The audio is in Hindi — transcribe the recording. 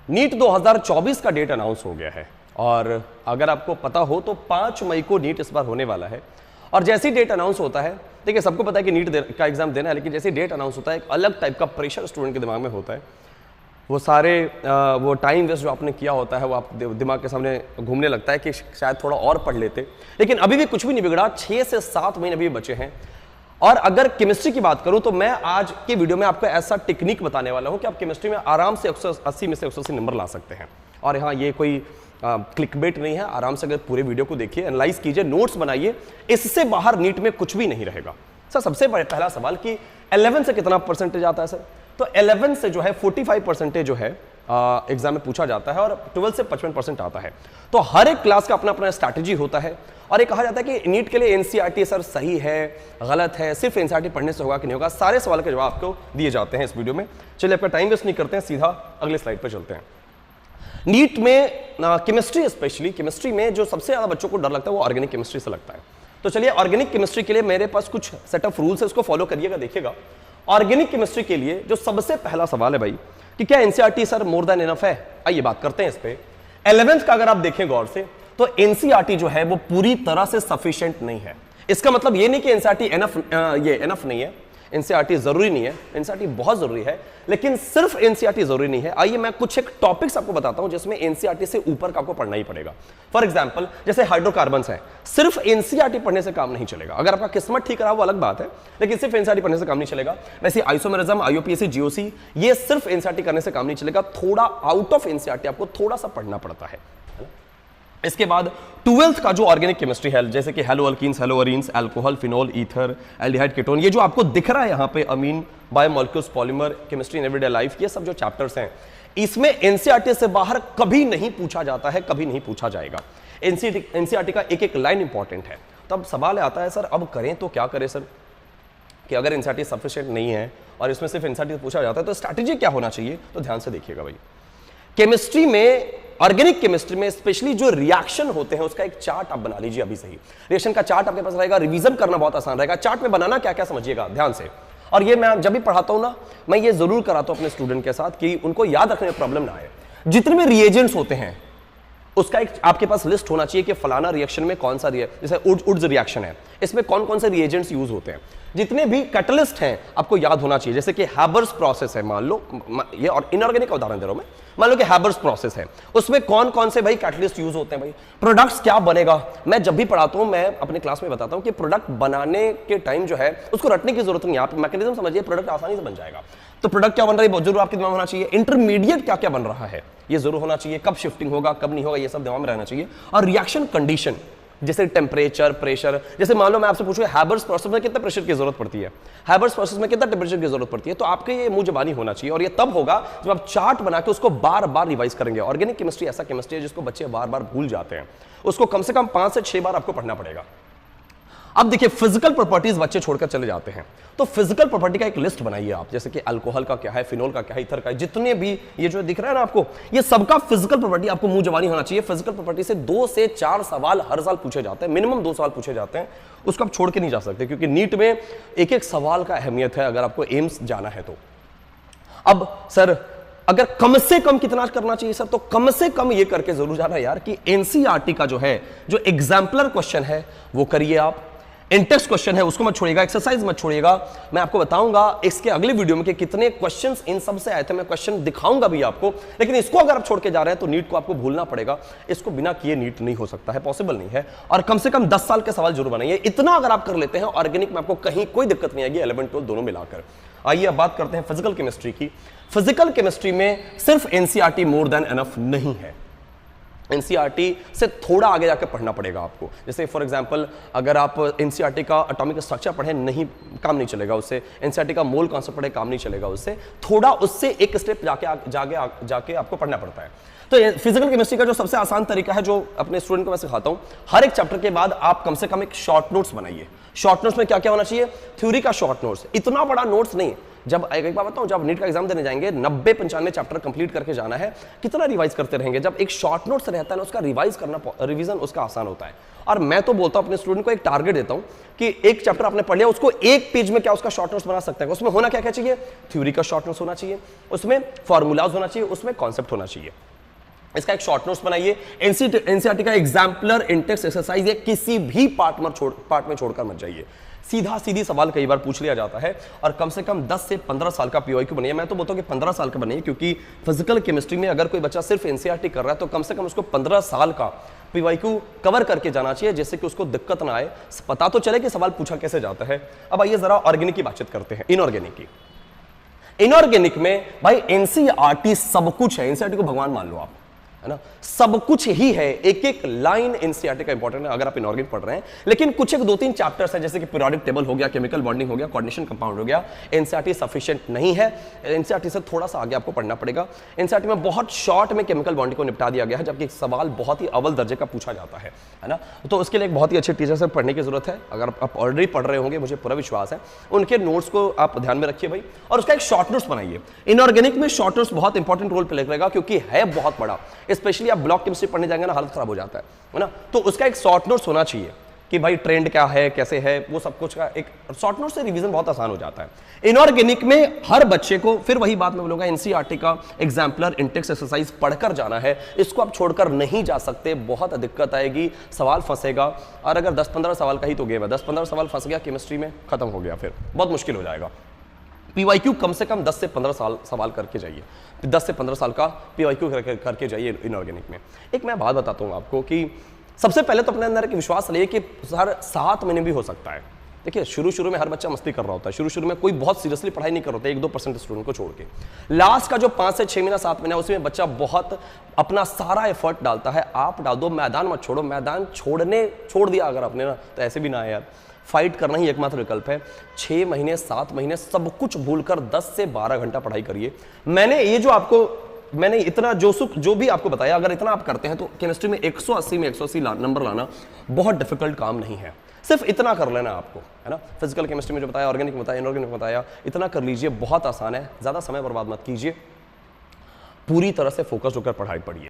नीट 2024 का डेट अनाउंस हो गया है और अगर आपको पता हो तो 5 मई को नीट इस बार होने वाला है। और जैसी डेट अनाउंस होता है, देखिए सबको पता है कि नीट का एग्जाम देना है, लेकिन जैसी डेट अनाउंस होता है एक अलग टाइप का प्रेशर स्टूडेंट के दिमाग में होता है। वो सारे वो टाइम वेस्ट जो आपने किया होता है वो आप दिमाग के सामने घूमने लगता है कि शायद थोड़ा और पढ़ लेते, लेकिन अभी भी कुछ भी नहीं बिगड़ा। 6 से 7 महीने अभी बचे हैं। और अगर केमिस्ट्री की बात करूं तो मैं आज के वीडियो में आपको ऐसा टेक्निक बताने वाला हूं कि आप केमिस्ट्री में आराम से 180 में से 180 नंबर ला सकते हैं। और हाँ, ये कोई क्लिकबेट नहीं है, आराम से अगर पूरे वीडियो को देखिए, एनालाइज कीजिए, नोट्स बनाइए, इससे बाहर नीट में कुछ भी नहीं रहेगा। सर सबसे पहला सवाल कि 11 से कितना परसेंटेज आता है सर? तो 11 से जो है 45% जो है एग्जाम में पूछा जाता है और 12 से 55% आता है। तो हर एक क्लास का अपना अपना स्ट्रैटेजी होता है और ये कहा जाता है कि नीट के लिए एनसीईआरटी सर सही है, गलत है, सिर्फ एनसीईआरटी पढ़ने से होगा कि नहीं होगा, सारे सवाल के जवाब आपको दिए जाते हैं इस वीडियो में। चलिए आपका टाइम वेस्ट नहीं करते हैं, सीधा अगले स्लाइड पर चलते हैं। नीट में केमिस्ट्री, स्पेशली केमिस्ट्री में जो सबसे ज्यादा बच्चों को डर लगता है वो ऑर्गेनिक केमिस्ट्री से लगता है। तो चलिए ऑर्गेनिक केमिस्ट्री के लिए मेरे पास कुछ सेट ऑफ रूल्स है, उसको फॉलो करिएगा, देखिएगा। ऑर्गेनिक केमिस्ट्री के लिए जो सबसे पहला सवाल है भाई कि क्या NCERT sir more than enough है? आइए बात करते हैं इस पे। 11th का अगर आप देखें गौर से तो एनसीईआरटी जो है वो पूरी तरह से सफिशिएंट नहीं है। इसका मतलब ये नहीं कि एनसीईआरटी इनफ नहीं है, एनसीईआरटी जरूरी नहीं है, एनसीईआरटी बहुत जरूरी है, लेकिन सिर्फ एनसीईआरटी जरूरी नहीं है। आइए मैं कुछ एक टॉपिक्स आपको बताता हूं जिसमें एनसीईआरटी से ऊपर का आपको पढ़ना ही पड़ेगा। फॉर एग्जांपल जैसे हाइड्रोकार्बन्स है, सिर्फ एनसीईआरटी पढ़ने से काम नहीं चलेगा। अगर आपका किस्मत ठीक रहा वो अलग बात है, लेकिन सिर्फ एनसीईआरटी पढ़ने से काम नहीं चलेगा। वैसे आइसोमेरिज्म, आईयूपीएसी, जीओसी, ये सिर्फ एनसीईआरटी करने से काम नहीं चलेगा, थोड़ा आउट ऑफ एनसीईआरटी आपको थोड़ा सा पढ़ना पड़ता है। इसके बाद 12th का जो ऑर्गेनिक केमिस्ट्री है, जैसे कि haloalkanes, haloarenes, alcohol, phenol, ether, aldehyde, ketone, ये जो आपको दिख रहा है यहाँ पे, amine, biomolecules, polymer, chemistry in everyday life, ये सब जो चैप्टर्स हैं इसमें एनसीईआरटी से बाहर कभी नहीं पूछा जाता है, कभी नहीं पूछा जाएगा। एनसीईआरटी का एक एक लाइन इंपॉर्टेंट है। तब सवाल आता है सर अब करें तो क्या करें सर, कि अगर एनसीईआरटी सफिशिएंट नहीं है और इसमें सिर्फ एनसीईआरटी पूछा जाता है तो स्ट्रैटेजी क्या होना चाहिए? तो ध्यान से देखिएगा भाई। केमिस्ट्री में, ऑर्गेनिक केमिस्ट्री में स्पेशली जो रिएक्शन होते हैं उसका एक चार्ट आप बना लीजिए अभी से ही। रिएक्शन का चार्ट आपके पास रहेगा, रिवीजन करना बहुत आसान रहेगा। चार्ट में बनाना क्या क्या समझिएगा ध्यान से। और ये मैं जब भी पढ़ाता हूं ना, मैं ये जरूर कराता हूं अपने स्टूडेंट के साथ कि उनको याद रखने में प्रॉब्लम ना आए। जितने भी रिएजेंट्स होते हैं उसका एक आपके पास लिस्ट होना चाहिए कि फलाना रिएक्शन में कौन सा जैसे उड्स रिएक्शन है, इसमें कौन कौन से रिएजेंट्स यूज होते हैं। जितने भी कैटलिस्ट हैं आपको याद होना चाहिए। जैसे कि हैबर्स प्रोसेस है, मान लो ये, और इनऑर्गेनिक का उदाहरण दे रहा हूं मैं, मान लो कि हैबर्स प्रोसेस है, उसमें कौन कौन से भाई कैटलिस्ट यूज होते हैं भाई। प्रोडक्ट्स क्या बनेगा, मैं जब भी पढ़ाता हूं मैं अपने क्लास में बताता हूं कि प्रोडक्ट बनाने के टाइम जो है उसको रटने की जरूरत नहीं है, आप मैकेनिज्म समझिए, प्रोडक्ट आसानी से बन जाएगा। तो प्रोडक्ट क्या बन रहा है बहुत जरूर आपके दिमाग में होना चाहिए। इंटरमीडिएट क्या क्या बन रहा है ये जरूर होना चाहिए, कब शिफ्टिंग होगा कब नहीं होगा ये सब दिमाग में रहना चाहिए। और रिएक्शन कंडीशन जैसे टेम्परेचर, प्रेशर, जैसे मान लो मैं आपसे पूछूं हैबर्स प्रोसेस में कितना प्रेशर की जरूरत पड़ती है, हैबर्स प्रोसेस में कितना टेम्परेचर की जरूरत पड़ती है, तो आपके ये मुंह जबानी होना चाहिए। और ये तब होगा जब आप चार्ट बना के उसको बार बार रिवाइज करेंगे। ऑर्गेनिक केमिस्ट्री ऐसा केमिस्ट्री है जिसको बच्चे बार बार भूल जाते हैं, उसको कम से कम 5 से 6 बार आपको पढ़ना पड़ेगा। अब देखिए फिजिकल प्रॉपर्टीज बच्चे छोड़कर चले जाते हैं, तो फिजिकल प्रॉपर्टी का एक लिस्ट बनाइए आप, जैसे कि अल्कोहल का क्या है, फिनोल का क्या है, ईथर का है, जितने भी ये जो दिख रहा है ना आपको, ये सबका फिजिकल प्रॉपर्टी आपको मुंह जबानी होना चाहिए। फिजिकल प्रॉपर्टी से 2 से 4 सवाल हर साल पूछे जाते हैं, मिनिमम 2 सवाल पूछे जाते हैं, उसको आप छोड़ के नहीं जा सकते, क्योंकि नीट में एक एक सवाल का अहमियत है अगर आपको एम्स जाना है तो। अब सर अगर कम से कम कितना करना चाहिए सर, तो कम से कम ये करके जरूर जाना यार कि एनसीईआरटी का जो है, जो एग्जाम्पलर क्वेश्चन है वो करिए आप, इंटेक्स्ट क्वेश्चन है उसको मत छोड़िएगा, एक्सरसाइज मत छोड़िएगा। मैं आपको बताऊंगा इसके अगले वीडियो में कि कितने क्वेश्चंस इन सब से आए थे, मैं क्वेश्चन दिखाऊंगा भी आपको। लेकिन इसको अगर आप छोड़ के जा रहे हैं तो नीट को आपको भूलना पड़ेगा, इसको बिना किए नीट नहीं हो सकता है, पॉसिबल नहीं है। और कम से कम 10 साल के सवाल जरूर बनाइए, इतना अगर आप कर लेते हैं ऑर्गेनिक में आपको कहीं कोई दिक्कत नहीं आएगी, 11 12 दोनों मिलाकर। आइए अब बात करते हैं फिजिकल केमिस्ट्री की। फिजिकल केमिस्ट्री में सिर्फ एनसीईआरटी मोर देन एनफ नहीं है, एनसीईआरटी से थोड़ा आगे जाकर पढ़ना पड़ेगा आपको। जैसे फॉर एग्जांपल अगर आप एनसीईआरटी का एटॉमिक स्ट्रक्चर पढ़ें, नहीं काम नहीं चलेगा उससे। एनसीईआरटी का मोल कॉन्सेप्ट पढ़े, काम नहीं चलेगा उससे। थोड़ा उससे एक स्टेप जाके आपको पढ़ना पड़ता है। तो फिजिकल केमिस्ट्री का जो सबसे आसान तरीका है, जो अपने स्टूडेंट को मैं सिखाता हूं, हर एक चैप्टर के बाद आप कम से कम एक शॉर्ट नोट्स बनाइए। शॉर्ट नोट्स में क्या क्या होना चाहिए? थ्योरी का शॉर्ट नोट्स, इतना बड़ा नोट्स नहीं, जब एक बात बताऊं, जब नीट का एग्जाम देने जाएंगे 90-95 चैप्टर कंप्लीट करके जाना है, कितना रिवाइज करते रहेंगे। जब एक शॉर्ट नोट्स रहता है ना, उसका रिवाइज करना, रिवीजन उसका आसान होता है। और मैं तो बोलता हूं अपने स्टूडेंट को, एक टारगेट देता हूं कि एक चैप्टर आपने पढ़ लिया, उसको एक पेज में क्या उसका शॉर्ट नोट्स बना सकते हैं। उसमें होना क्या क्या चाहिए, थ्योरी का शॉर्ट नोट्स होना चाहिए, उसमें फॉर्मूलाज होना चाहिए, उसमें कॉन्सेप्ट होना चाहिए। इसका एक शॉर्ट नोट्स बनाइए। एनसीईआरटी का एग्जाम्पलर इंटेक्स एक्सरसाइज है, किसी भी पार्ट में छोड़कर मत जाइए। सीधा सीधी सवाल कई बार पूछ लिया जाता है, और कम से कम 10 से 15 साल का पीवाईक्यू बनाइए। मैं तो बोलता हूं कि 15 साल का बनाइए, क्योंकि फिजिकल केमिस्ट्री में अगर कोई बच्चा सिर्फ एनसीईआरटी कर रहा है तो कम से कम उसको 15 साल का पीवाईक्यू कवर करके जाना चाहिए, जिससे कि उसको दिक्कत ना आए, पता तो चले कि सवाल पूछा कैसे जाता है। अब आइए जरा ऑर्गेनिक की बातचीत करते हैं, इनऑर्गेनिक की। इनऑर्गेनिक में भाई एनसीईआरटी सब कुछ है, एनसीईआरटी को भगवान मान लो आप, है ना, सब कुछ ही है। एक एक लाइन एनसीईआरटी का इंपॉर्टेंट है अगर आप इनऑर्गेनिक पढ़ रहे हैं। लेकिन कुछ एक 2-3 चैप्टर्स है, जैसे कि पीरियोडिक टेबल हो गया, केमिकल बॉन्डिंग हो गया, कोऑर्डिनेशन कंपाउंड हो गया, एनसीईआरटी सफिशिएंट नहीं है। एनसीईआरटी से थोड़ा सा आगे आपको पढ़ना पड़ेगा। एनसीईआरटी में बहुत शॉर्ट में केमिकल बॉन्डिंग को निपटा दिया गया है, जबकि सवाल बहुत ही अव्वल दर्जे का पूछा जाता है ना। तो उसके लिए एक बहुत ही अच्छे टीचर से पढ़ने की जरूरत है। अगर आप ऑलरेडी पढ़ रहे होंगे, मुझे पूरा विश्वास है, उनके नोट्स को आप ध्यान में रखिए भाई, और उसका एक शॉर्ट नोट्स बनाइए। इनऑर्गेनिक में शॉर्ट नोट्स बहुत इंपॉर्टेंट रोल प्ले करेगा, क्योंकि है बहुत बड़ा। स्पेशली आप ब्लॉक केमिस्ट्री पढ़ने जाएंगे ना, हालत खराब हो जाता है ना। तो उसका एक शॉर्ट नोट्स होना चाहिए कि भाई ट्रेंड क्या है, कैसे है, वो सब कुछ का एक शॉर्ट नोट से रिवीजन बहुत आसान हो जाता है। इनऑर्गेनिक में हर बच्चे को, फिर वही बात मैं बोलूंगा, एनसीईआरटी का एग्जाम्पलर इंटेक्स एक्सरसाइज पढ़कर जाना है। इसको आप छोड़कर नहीं जा सकते, बहुत दिक्कत आएगी, सवाल फंसेगा। और अगर 10-15 सवाल का ही तो गेम है, 10-15 सवाल फंस गया केमिस्ट्री में, खत्म हो गया, फिर बहुत मुश्किल हो जाएगा। पीवाईक्यू कम से कम 10 से 15 साल सवाल करके जाइए, 10 से 15 साल का पीवाईक्यू करके जाइए इनऑर्गेनिक में। एक मैं बात बताता हूँ आपको कि सबसे पहले तो अपने अंदर एक विश्वास रहिए कि हर 7 महीने भी हो सकता है। देखिए शुरू में हर बच्चा मस्ती कर रहा होता है, शुरू में कोई बहुत सीरियसली पढ़ाई नहीं कर रहा होता है, 1-2% स्टूडेंट को छोड़ के। लास्ट का जो 5 से 6 महीना 7 महीना, उसमें बच्चा बहुत अपना सारा एफर्ट डालता है। आप डाल दो, मैदान मत छोड़ो। मैदान छोड़ दिया अगर आपने ना, तो ऐसे भी ना है यार, फाइट करना ही एकमात्र विकल्प है। 6 महीने 7 महीने सब कुछ भूलकर 10 से 12 घंटा पढ़ाई करिए। मैंने इतना जो भी आपको बताया, अगर इतना आप करते हैं तो केमिस्ट्री में 180 में 180 नंबर लाना बहुत डिफिकल्ट काम नहीं है। सिर्फ इतना कर लेना आपको, है ना। फिजिकल केमिस्ट्री में जो बताया, ऑर्गेनिक में बताया, इनऑर्गेनिक में बताया, इतना कर लीजिए, बहुत आसान है। ज्यादा समय बर्बाद मत कीजिए, पूरी तरह से फोकस होकर पढ़ाई पढ़िए।